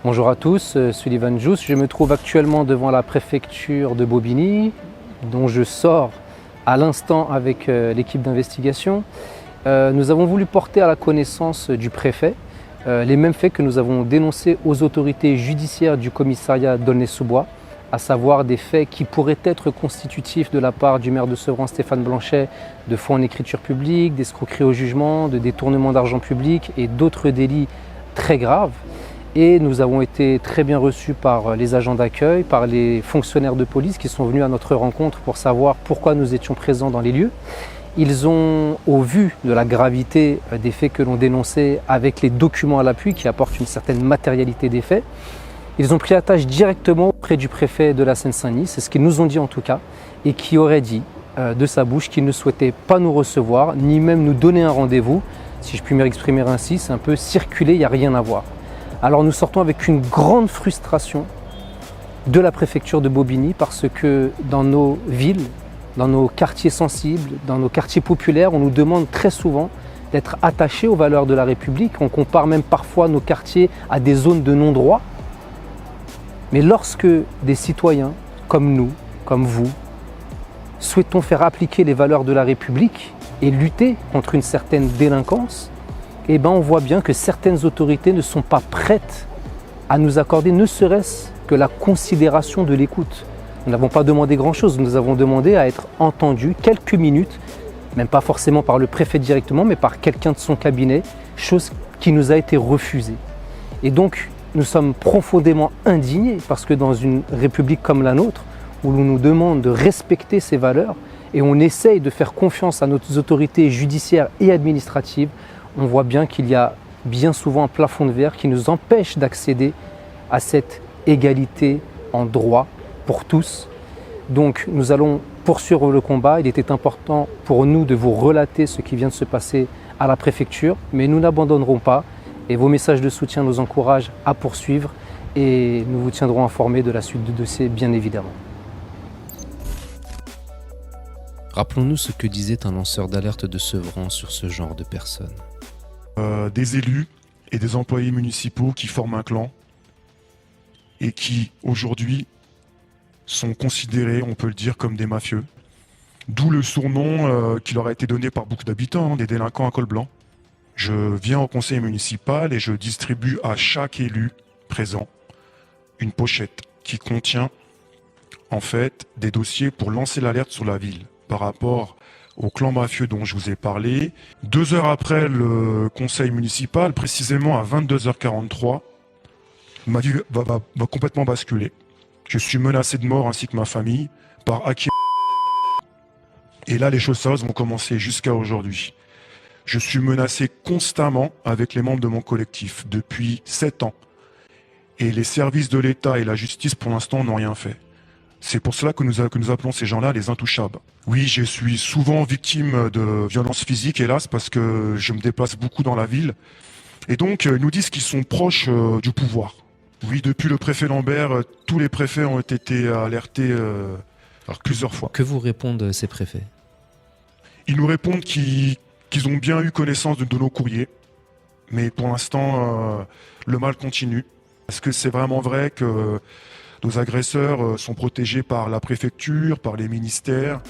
Bonjour à tous, Sullivan Jous. Je me trouve actuellement devant la préfecture de Bobigny, dont je sors à l'instant avec l'équipe d'investigation. Nous avons voulu porter à la connaissance du préfet les mêmes faits que nous avons dénoncés aux autorités judiciaires du commissariat d'Aulnay-sous-Bois, à savoir des faits qui pourraient être constitutifs de la part du maire de Sevran, Stéphane Blanchet, de faux en écriture publique, d'escroquerie au jugement, de détournement d'argent public et d'autres délits très graves. Et nous avons été très bien reçus par les agents d'accueil, par les fonctionnaires de police qui sont venus à notre rencontre pour savoir pourquoi nous étions présents dans les lieux. Ils ont, au vu de la gravité des faits que l'on dénonçait, avec les documents à l'appui qui apportent une certaine matérialité des faits, ils ont pris la tâche directement auprès du préfet de la Seine-Saint-Denis, c'est ce qu'ils nous ont dit en tout cas, et qui aurait dit de sa bouche qu'il ne souhaitait pas nous recevoir, ni même nous donner un rendez-vous. Si je puis m'exprimer ainsi, c'est un peu circuler, il n'y a rien à voir. Alors nous sortons avec une grande frustration de la préfecture de Bobigny parce que dans nos villes, dans nos quartiers sensibles, dans nos quartiers populaires, on nous demande très souvent d'être attachés aux valeurs de la République. On compare même parfois nos quartiers à des zones de non-droit. Mais lorsque des citoyens comme nous, comme vous, souhaitons faire appliquer les valeurs de la République et lutter contre une certaine délinquance, eh ben on voit bien que certaines autorités ne sont pas prêtes à nous accorder ne serait-ce que la considération de l'écoute. Nous n'avons pas demandé grand-chose, nous avons demandé à être entendus quelques minutes, même pas forcément par le préfet directement, mais par quelqu'un de son cabinet, chose qui nous a été refusée. Et donc, nous sommes profondément indignés parce que dans une république comme la nôtre, où l'on nous demande de respecter ces valeurs et on essaye de faire confiance à nos autorités judiciaires et administratives, on voit bien qu'il y a bien souvent un plafond de verre qui nous empêche d'accéder à cette égalité en droit pour tous. Donc nous allons poursuivre le combat. Il était important pour nous de vous relater ce qui vient de se passer à la préfecture, mais nous n'abandonnerons pas et vos messages de soutien nous encouragent à poursuivre et nous vous tiendrons informés de la suite du dossier, bien évidemment. Rappelons-nous ce que disait un lanceur d'alerte de Sevran sur ce genre de personnes. Des élus et des employés municipaux qui forment un clan et qui aujourd'hui sont considérés, on peut le dire, comme des mafieux. D'où le surnom qui leur a été donné par beaucoup d'habitants, des délinquants à col blanc. Je viens au conseil municipal et je distribue à chaque élu présent une pochette qui contient en fait des dossiers pour lancer l'alerte sur la ville par rapport au clan mafieux dont je vous ai parlé. 2 heures après le conseil municipal, précisément à 22h43, ma vie va complètement basculer. Je suis menacé de mort ainsi que ma famille par Hakim. Et là, les choses sérieuses vont commencer jusqu'à aujourd'hui. Je suis menacé constamment avec les membres de mon collectif depuis 7 ans. Et les services de l'État et la justice, pour l'instant, n'ont rien fait. C'est pour cela que nous appelons ces gens-là les intouchables. Oui, je suis souvent victime de violences physiques, hélas, parce que je me déplace beaucoup dans la ville. Et donc, ils nous disent qu'ils sont proches du pouvoir. Oui, depuis le préfet Lambert, tous les préfets ont été alertés plusieurs fois. Que vous répondent ces préfets? Ils nous répondent qu'ils ont bien eu connaissance de nos courriers. Mais pour l'instant, le mal continue. Est-ce que c'est vraiment vrai que nos agresseurs sont protégés par la préfecture, par les ministères?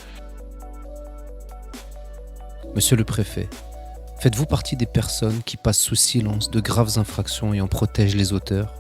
Monsieur le préfet, faites-vous partie des personnes qui passent sous silence de graves infractions et en protègent les auteurs ?